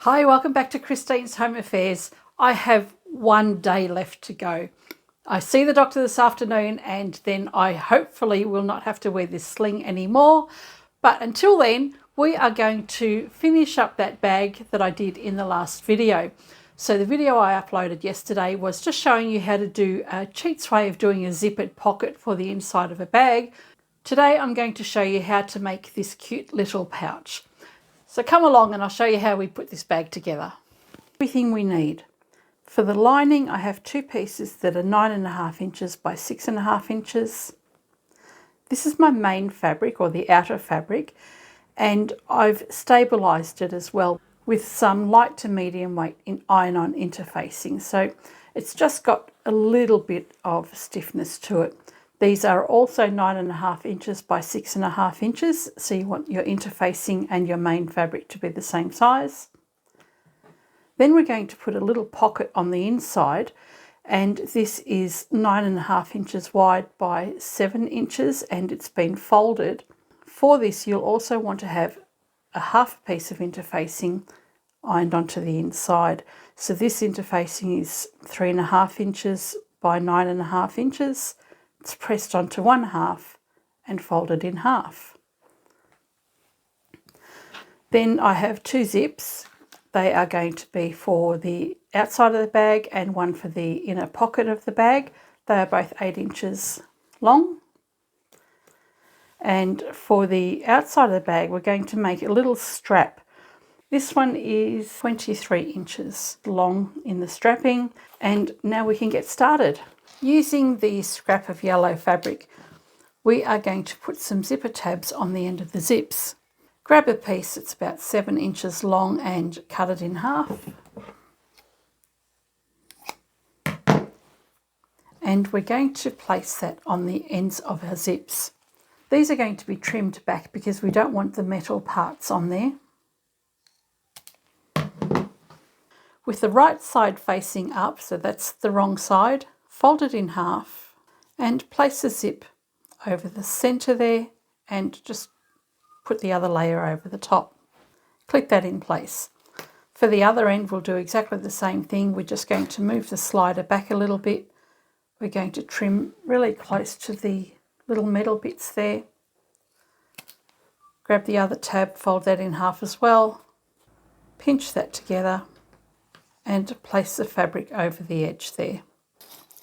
Hi, welcome back to Christine's Home Affairs. I have one day left to go. I see the doctor this afternoon and then I hopefully will not have to wear this sling anymore. But until then, we are going to finish up that bag that I did in the last video. So the video I uploaded yesterday was just showing you how to do a cheat's way of doing a zippered pocket for the inside of a bag. Today I'm going to show you how to make this cute little pouch. So come along and I'll show you how we put this bag together. Everything we need. For the lining, I have two pieces that are 9.5 inches by 6.5 inches. This is my main fabric, or the outer fabric, and I've stabilised it as well with some light to medium weight in iron-on interfacing. So it's just got a little bit of stiffness to it. These are also 9.5 inches by 6.5 inches, so you want your interfacing and your main fabric to be the same size. Then we're going to put a little pocket on the inside, and this is 9.5 inches wide by 7 inches, and it's been folded. For this, you'll also want to have a half piece of interfacing ironed onto the inside. So this interfacing is 3.5 inches by 9.5 inches. It's pressed onto one half and folded in half. Then I have two zips. They are going to be for the outside of the bag and one for the inner pocket of the bag. They are both 8 inches long. And for the outside of the bag, we're going to make a little strap. This one is 23 inches long in the strapping. And now we can get started. Using the scrap of yellow fabric, we are going to put some zipper tabs on the end of the zips. Grab a piece that's about 7 inches long and cut it in half. And we're going to place that on the ends of our zips. These are going to be trimmed back because we don't want the metal parts on there. With the right side facing up, so that's the wrong side, fold it in half and place the zip over the centre there and just put the other layer over the top. Clip that in place. For the other end, we'll do exactly the same thing. We're just going to move the slider back a little bit. We're going to trim really close to the little metal bits there. Grab the other tab, fold that in half as well. Pinch that together and place the fabric over the edge there.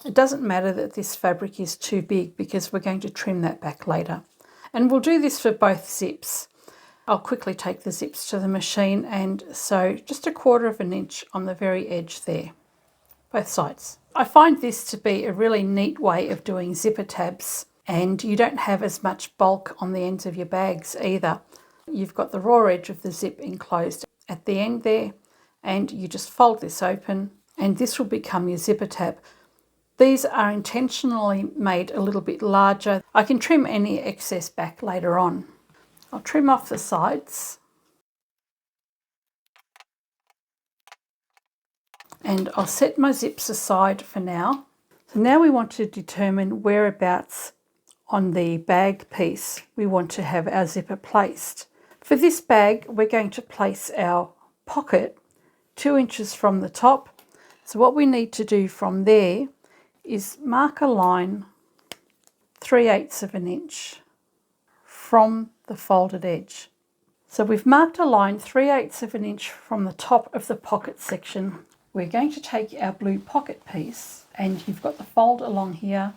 It doesn't matter that this fabric is too big because we're going to trim that back later. And we'll do this for both zips. I'll quickly take the zips to the machine and sew just 1/4 inch on the very edge there, both sides. I find this to be a really neat way of doing zipper tabs, and you don't have as much bulk on the ends of your bags either. You've got the raw edge of the zip enclosed at the end there, and you just fold this open and this will become your zipper tab. These are intentionally made a little bit larger. I can trim any excess back later on. I'll trim off the sides. And I'll set my zips aside for now. So now we want to determine whereabouts on the bag piece we want to have our zipper placed. For this bag, we're going to place our pocket 2 inches from the top. So what we need to do from there is mark a line 3/8 inch from the folded edge. So we've marked a line 3/8 inch from the top of the pocket section. We're going to take our blue pocket piece, and you've got the fold along here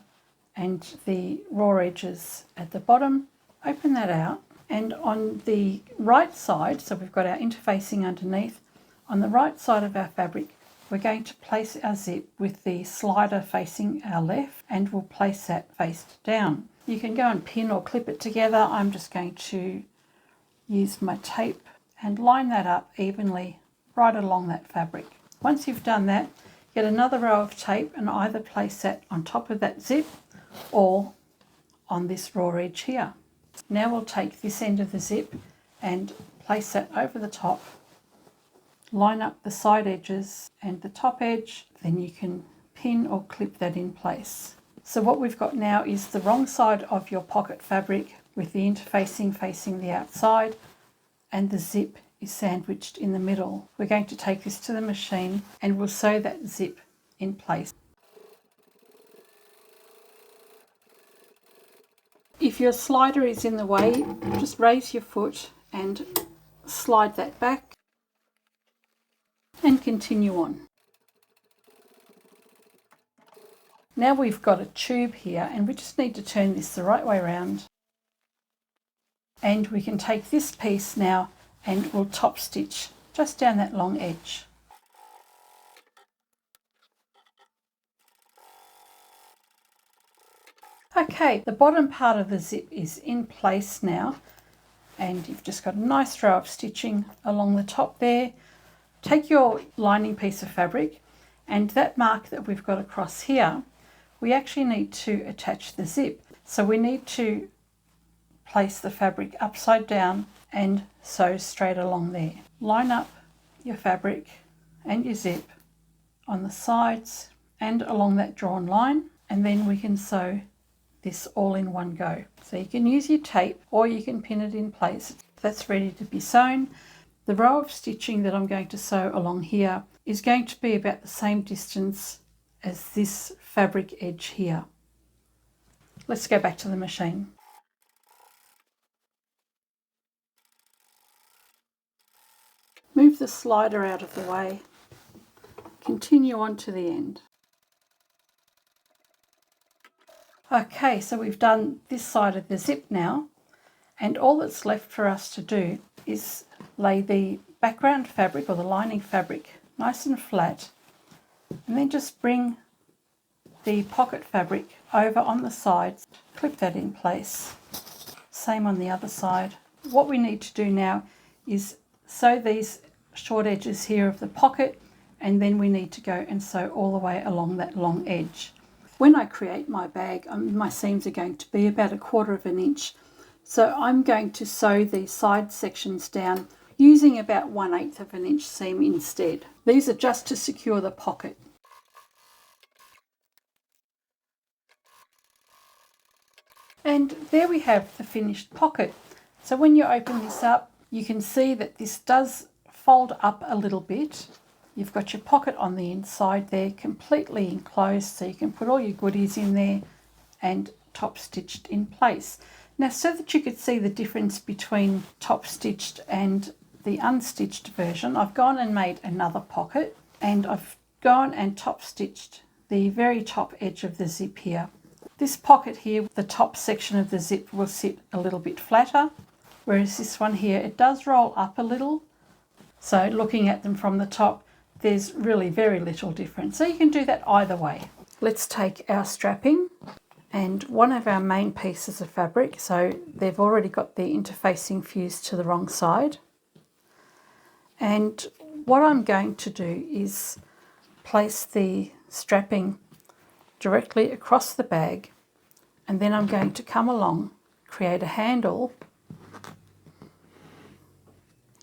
and the raw edges at the bottom. Open that out, and on the right side, so we've got our interfacing underneath, on the right side of our fabric, we're going to place our zip with the slider facing our left, and we'll place that face down. You can go and pin or clip it together. I'm just going to use my tape and line that up evenly right along that fabric. Once you've done that, get another row of tape and either place that on top of that zip or on this raw edge here. Now we'll take this end of the zip and place that over the top. Line up the side edges and the top edge, then you can pin or clip that in place. So what we've got now is the wrong side of your pocket fabric with the interfacing facing the outside and the zip is sandwiched in the middle. We're going to take this to the machine and we'll sew that zip in place. If your slider is in the way, just raise your foot and slide that back and continue on. Now we've got a tube here and we just need to turn this the right way around. And we can take this piece now and we'll top stitch just down that long edge. Okay, the bottom part of the zip is in place now and you've just got a nice row of stitching along the top there. Take your lining piece of fabric and that mark that we've got across here, we actually need to attach the zip. So we need to place the fabric upside down and sew straight along there. Line up your fabric and your zip on the sides and along that drawn line, and then we can sew this all in one go. So you can use your tape or you can pin it in place. That's ready to be sewn. The row of stitching that I'm going to sew along here is going to be about the same distance as this fabric edge here. Let's go back to the machine. Move the slider out of the way. Continue on to the end. Okay, so we've done this side of the zip now, and all that's left for us to do is lay the background fabric or the lining fabric nice and flat, and then just bring the pocket fabric over on the sides, clip that in place. Same on the other side. What we need to do now is sew these short edges here of the pocket, and then we need to go and sew all the way along that long edge. When I create my bag, my seams are going to be about 1/4 inch. So I'm going to sew the side sections down using about 1/8 inch seam instead. These are just to secure the pocket. And there we have the finished pocket. So when you open this up, you can see that this does fold up a little bit. You've got your pocket on the inside there, completely enclosed, so you can put all your goodies in there and top stitched in place. Now, so that you could see the difference between top stitched and the unstitched version, I've gone and made another pocket and I've gone and top stitched the very top edge of the zip here. This pocket here, the top section of the zip will sit a little bit flatter, whereas this one here, it does roll up a little. So looking at them from the top, there's really very little difference. So you can do that either way. Let's take our strapping and one of our main pieces of fabric. So they've already got the interfacing fused to the wrong side. And what I'm going to do is place the strapping directly across the bag, and then I'm going to come along, create a handle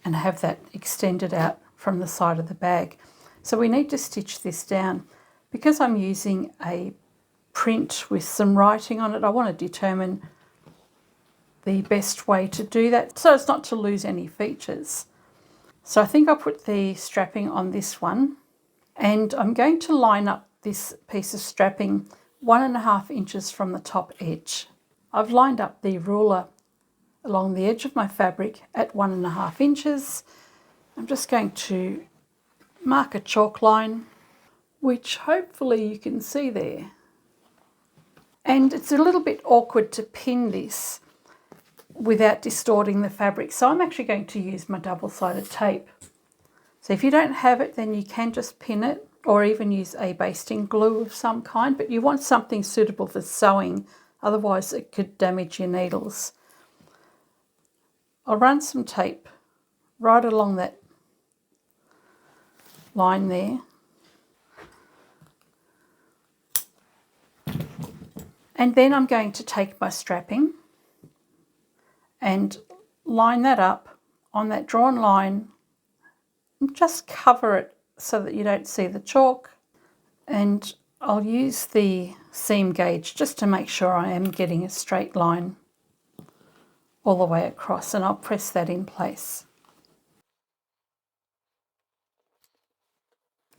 and have that extended out from the side of the bag. So we need to stitch this down. Because I'm using a print with some writing on it, I want to determine the best way to do that so as not to lose any features. So I think I'll put the strapping on this one, and I'm going to line up this piece of strapping 1.5 inches from the top edge. I've lined up the ruler along the edge of my fabric at 1.5 inches. I'm just going to mark a chalk line, which hopefully you can see there. And it's a little bit awkward to pin this without distorting the fabric, so I'm actually going to use my double-sided tape. So if you don't have it, then you can just pin it or even use a basting glue of some kind, but you want something suitable for sewing, otherwise it could damage your needles. I'll run some tape right along that line there. And then I'm going to take my strapping and line that up on that drawn line and just cover it so that you don't see the chalk. And I'll use the seam gauge just to make sure I am getting a straight line all the way across, and I'll press that in place.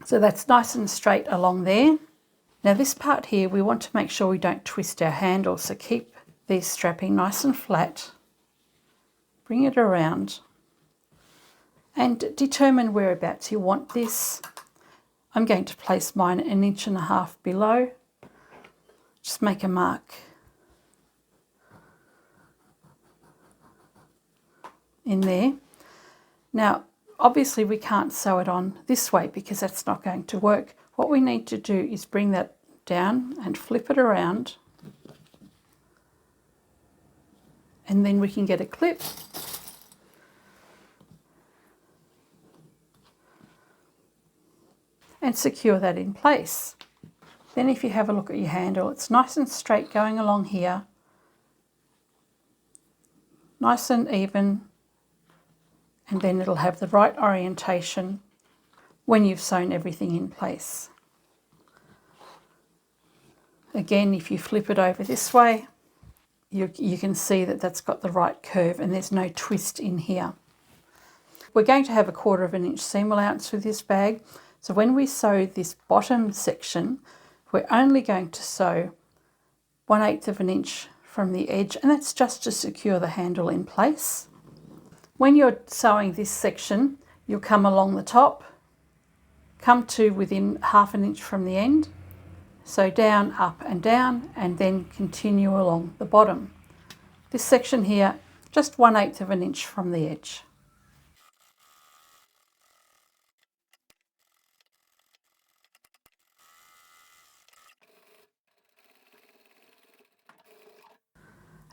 So that's nice and straight along there. Now this part here, we want to make sure we don't twist our handle, so keep the strapping nice and flat. Bring it around and determine whereabouts you want this. I'm going to place mine 1.5 inches below. Just make a mark in there. Now, obviously we can't sew it on this way because that's not going to work. What we need to do is bring that down and flip it around, and then we can get a clip and secure that in place. Then if you have a look at your handle, it's nice and straight going along here, nice and even, and then it'll have the right orientation when you've sewn everything in place. Again, if you flip it over this way, you can see that that's got the right curve and there's no twist in here. We're going to have 1/4 inch seam allowance with this bag, so when we sew this bottom section, we're only going to sew 1/8 inch from the edge, and that's just to secure the handle in place. When you're sewing this section, you'll come along the top, come to within 1/2 inch from the end, sew down, up and down, and then continue along the bottom. This section here, just 1/8 inch from the edge.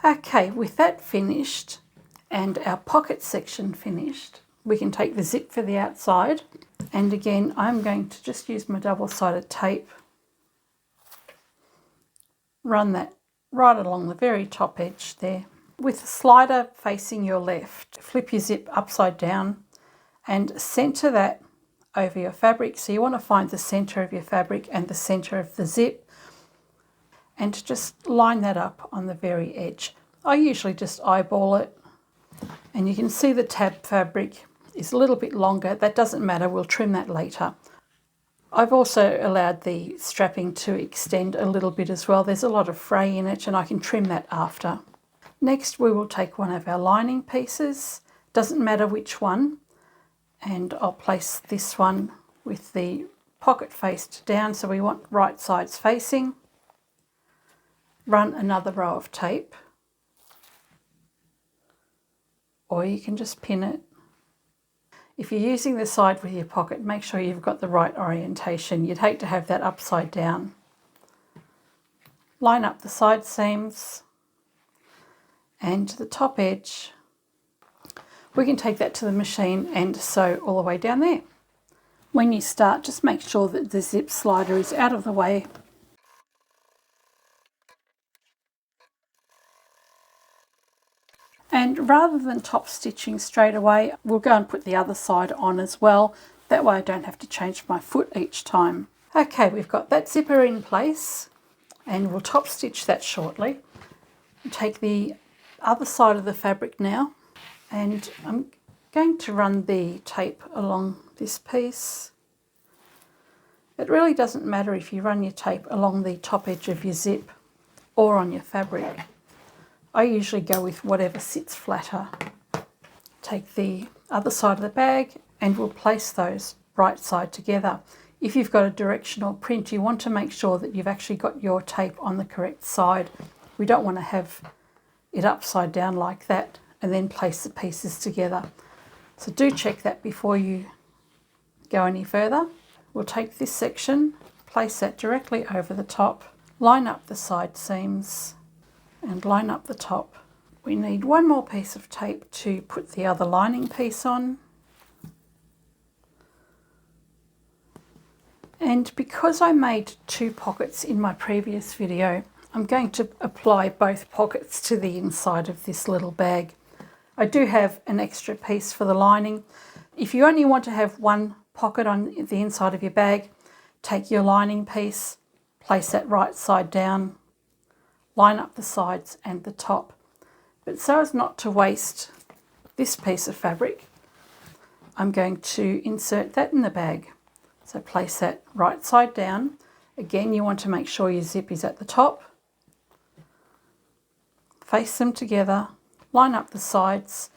Okay, with that finished and our pocket section finished, we can take the zip for the outside, and again I'm going to just use my double-sided tape, run that right along the very top edge there. With the slider facing your left, flip your zip upside down and centre that over your fabric. So you want to find the centre of your fabric and the centre of the zip, and just line that up on the very edge. I usually just eyeball it, and you can see the tab fabric is a little bit longer. That doesn't matter, we'll trim that later. I've also allowed the strapping to extend a little bit as well. There's a lot of fray in it and I can trim that after. Next we will take one of our lining pieces, doesn't matter which one, and I'll place this one with the pocket faced down, so we want right sides facing. Run another row of tape, or you can just pin it. If you're using the side with your pocket, make sure you've got the right orientation. You'd hate to have that upside down. Line up the side seams and the top edge. We can take that to the machine and sew all the way down there. When you start, just make sure that the zip slider is out of the way. And rather than top stitching straight away, we'll go and put the other side on as well. That way I don't have to change my foot each time. Okay, we've got that zipper in place and we'll top stitch that shortly. Take the other side of the fabric now, and I'm going to run the tape along this piece. It really doesn't matter if you run your tape along the top edge of your zip or on your fabric. I usually go with whatever sits flatter. Take the other side of the bag and we'll place those right side together. If you've got a directional print, you want to make sure that you've actually got your tape on the correct side. We don't want to have it upside down like that and then place the pieces together. So do check that before you go any further. We'll take this section, place that directly over the top, line up the side seams and line up the top. We need one more piece of tape to put the other lining piece on. And because I made 2 pockets in my previous video, I'm going to apply both pockets to the inside of this little bag. I do have an extra piece for the lining. If you only want to have one pocket on the inside of your bag, take your lining piece, place that right side down, line up the sides and the top. But so as not to waste this piece of fabric, I'm going to insert that in the bag. So place that right side down. Again, you want to make sure your zip is at the top. Face them together, line up the sides,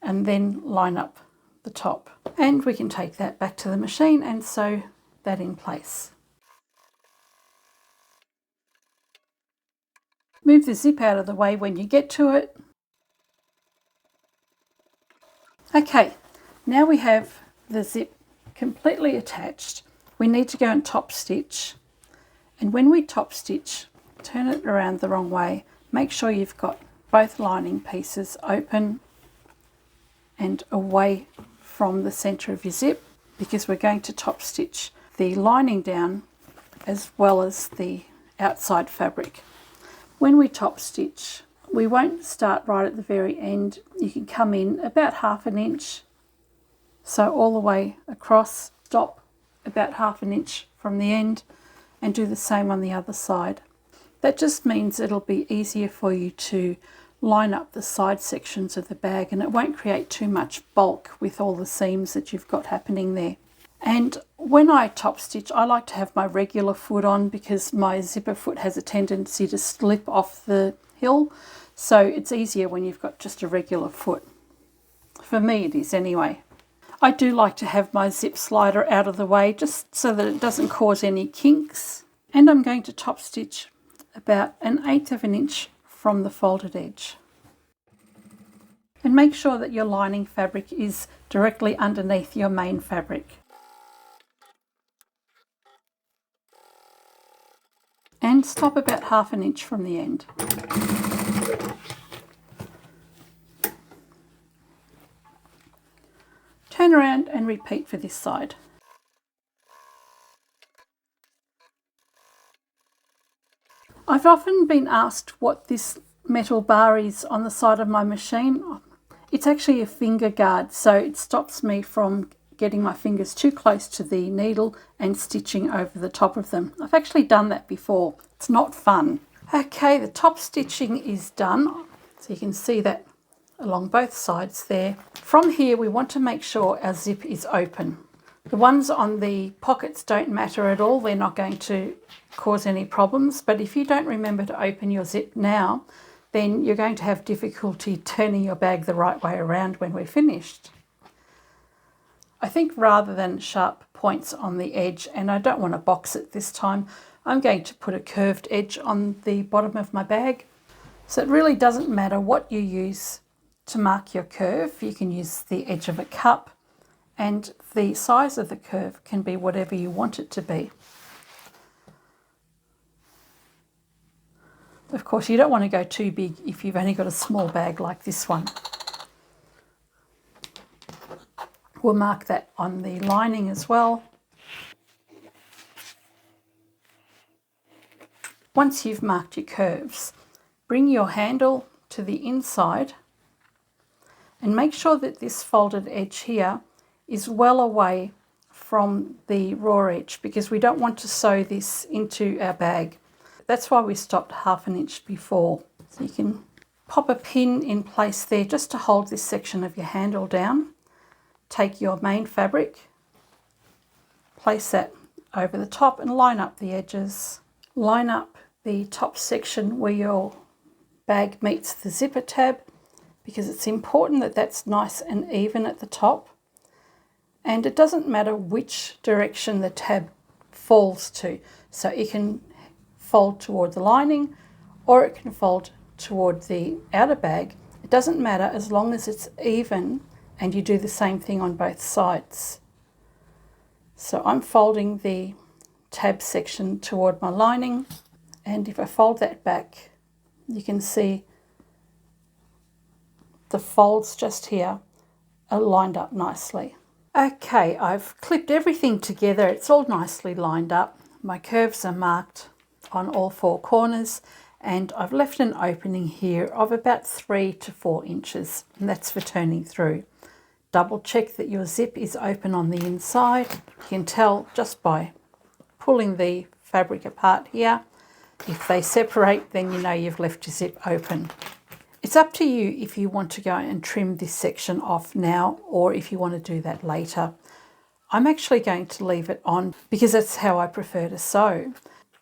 and then line up the top. And we can take that back to the machine and sew that in place. Move the zip out of the way when you get to it. Okay, now we have the zip completely attached. We need to go and top stitch. And when we top stitch, turn it around the wrong way. Make sure you've got both lining pieces open and away from the center of your zip, because we're going to top stitch the lining down as well as the outside fabric. When we top stitch, we won't start right at the very end. You can come in about 1/2 inch, so all the way across, stop about 1/2 inch from the end, and do the same on the other side. That just means it'll be easier for you to line up the side sections of the bag, and it won't create too much bulk with all the seams that you've got happening there. And when I top stitch, I like to have my regular foot on because my zipper foot has a tendency to slip off the hill. So it's easier when you've got just a regular foot. For me it is anyway. I do like to have my zip slider out of the way just so that it doesn't cause any kinks. And I'm going to top stitch about 1/8 inch from the folded edge. And make sure that your lining fabric is directly underneath your main fabric. And stop about 1/2 inch from the end. Turn around and repeat for this side. I've often been asked what this metal bar is on the side of my machine. It's actually a finger guard, so it stops me from getting my fingers too close to the needle and stitching over the top of them. I've actually done that before. It's not fun. Okay, the top stitching is done. So you can see that along both sides there. From here, we want to make sure our zip is open. The ones on the pockets don't matter at all. They're not going to cause any problems. But if you don't remember to open your zip now, then you're going to have difficulty turning your bag the right way around when we're finished. I think rather than sharp points on the edge, and I don't want to box it this time, I'm going to put a curved edge on the bottom of my bag. So it really doesn't matter what you use to mark your curve. You can use the edge of a cup, and the size of the curve can be whatever you want it to be. Of course, you don't want to go too big if you've only got a small bag like this one. We'll mark that on the lining as well. Once you've marked your curves, bring your handle to the inside and make sure that this folded edge here is well away from the raw edge, because we don't want to sew this into our bag. That's why we stopped 1/2 inch before. So you can pop a pin in place there just to hold this section of your handle down. Take your main fabric, place that over the top and line up the edges. Line up the top section where your bag meets the zipper tab, because it's important that that's nice and even at the top. And it doesn't matter which direction the tab falls to. So it can fold toward the lining or it can fold toward the outer bag. It doesn't matter as long as it's even and you do the same thing on both sides. So I'm folding the tab section toward my lining, and if I fold that back, you can see the folds just here are lined up nicely. Okay, I've clipped everything together. It's all nicely lined up. My curves are marked on all 4 corners, and I've left an opening here of about 3 to 4 inches, and that's for turning through. Double check that your zip is open on the inside. You can tell just by pulling the fabric apart here. If they separate, then you know you've left your zip open. It's up to you if you want to go and trim this section off now or if you want to do that later. I'm actually going to leave it on because that's how I prefer to sew.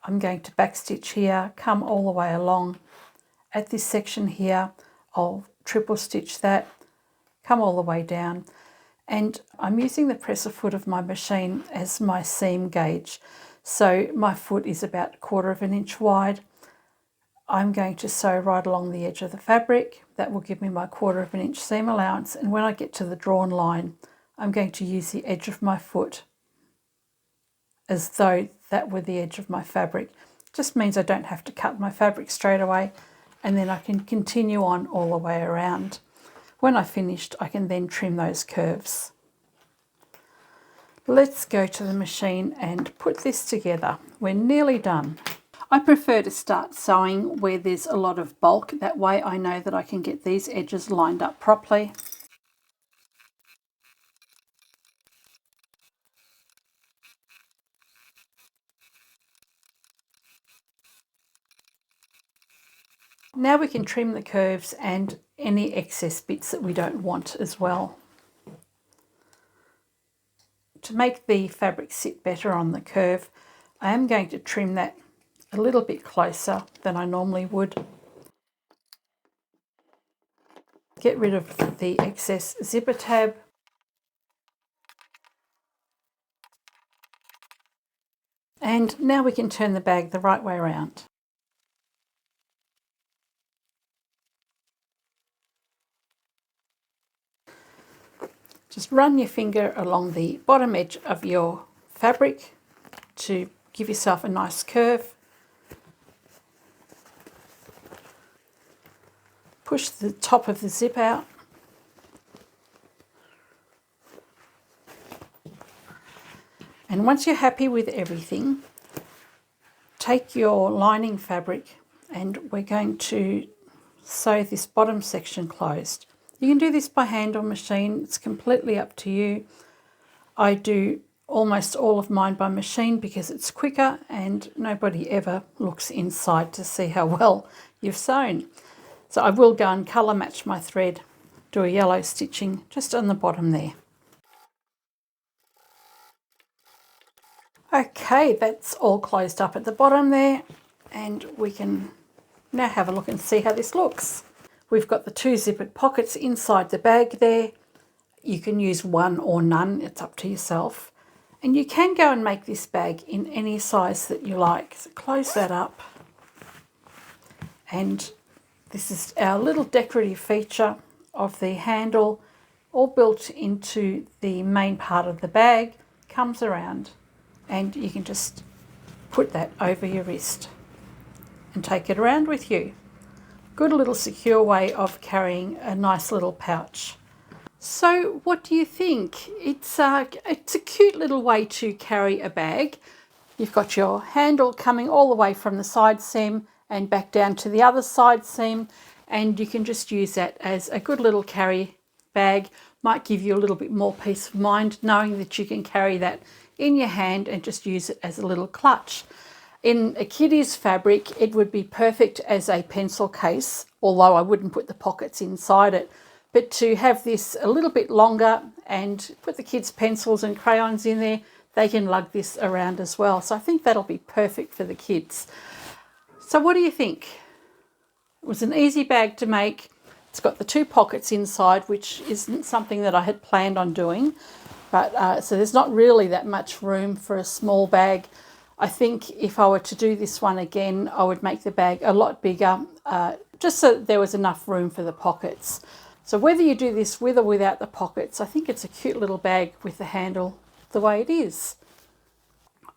I'm going to backstitch here, come all the way along at this section here. I'll triple stitch that, come all the way down, and I'm using the presser foot of my machine as my seam gauge. So my foot is about 1/4 of an inch wide. I'm going to sew right along the edge of the fabric. That will give me my 1/4 of an inch seam allowance, and when I get to the drawn line, I'm going to use the edge of my foot as though that were the edge of my fabric. Just means I don't have to cut my fabric straight away, and then I can continue on all the way around. When I've finished, I can then trim those curves. Let's go to the machine and put this together. We're nearly done. I prefer to start sewing where there's a lot of bulk. That way I know that I can get these edges lined up properly. Now we can trim the curves and any excess bits that we don't want as well. To make the fabric sit better on the curve, I am going to trim that a little bit closer than I normally would. Get rid of the excess zipper tab. And now we can turn the bag the right way around. Just run your finger along the bottom edge of your fabric to give yourself a nice curve. Push the top of the zip out. And once you're happy with everything, take your lining fabric and we're going to sew this bottom section closed. You can do this by hand or machine, it's completely up to you. I do almost all of mine by machine because it's quicker and nobody ever looks inside to see how well you've sewn. So I will go and colour match my thread, do a yellow stitching just on the bottom there. Okay, that's all closed up at the bottom there, and we can now have a look and see how this looks. We've got the 2 zippered pockets inside the bag there. You can use one or none, it's up to yourself. And you can go and make this bag in any size that you like. So close that up. And this is our little decorative feature of the handle, all built into the main part of the bag, comes around, and you can just put that over your wrist and take it around with you. Good little secure way of carrying a nice little pouch. So what do you think? It's a cute little way to carry a bag. You've got your handle coming all the way from the side seam and back down to the other side seam, and you can just use that as a good little carry bag. Might give you a little bit more peace of mind knowing that you can carry that in your hand and just use it as a little clutch. In a kiddie's fabric, it would be perfect as a pencil case, although I wouldn't put the pockets inside it. But to have this a little bit longer and put the kids' pencils and crayons in there, they can lug this around as well. So I think that'll be perfect for the kids. So what do you think? It was an easy bag to make. It's got the 2 pockets inside, which isn't something that I had planned on doing. But so there's not really that much room for a small bag. I think if I were to do this one again, I would make the bag a lot bigger, just so that there was enough room for the pockets. So whether you do this with or without the pockets, I think it's a cute little bag with the handle the way it is.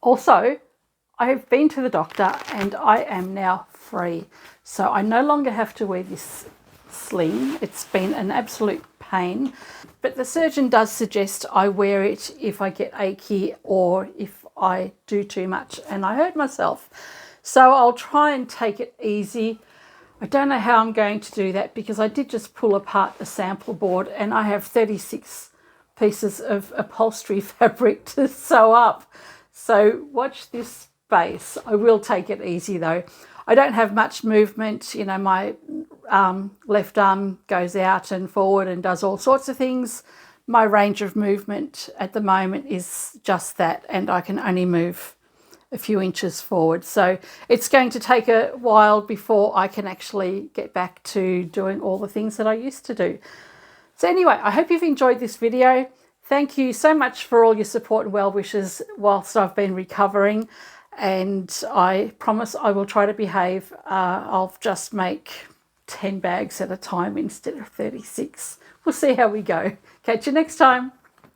Also, I have been to the doctor and I am now free. So I no longer have to wear this sling. It's been an absolute pain. But the surgeon does suggest I wear it if I get achy or if I do too much and I hurt myself. So I'll try and take it easy. I don't know how I'm going to do that because I did just pull apart the sample board and I have 36 pieces of upholstery fabric to sew up. So watch this space. I will take it easy though. I don't have much movement. You know, my left arm goes out and forward and does all sorts of things. my range of movement at the moment is just that, and I can only move a few inches forward. So it's going to take a while before I can actually get back to doing all the things that I used to do. So anyway, I hope you've enjoyed this video. Thank you so much for all your support and well wishes whilst I've been recovering. And I promise I will try to behave. I'll just make 10 bags at a time instead of 36. We'll see how we go. Catch you next time.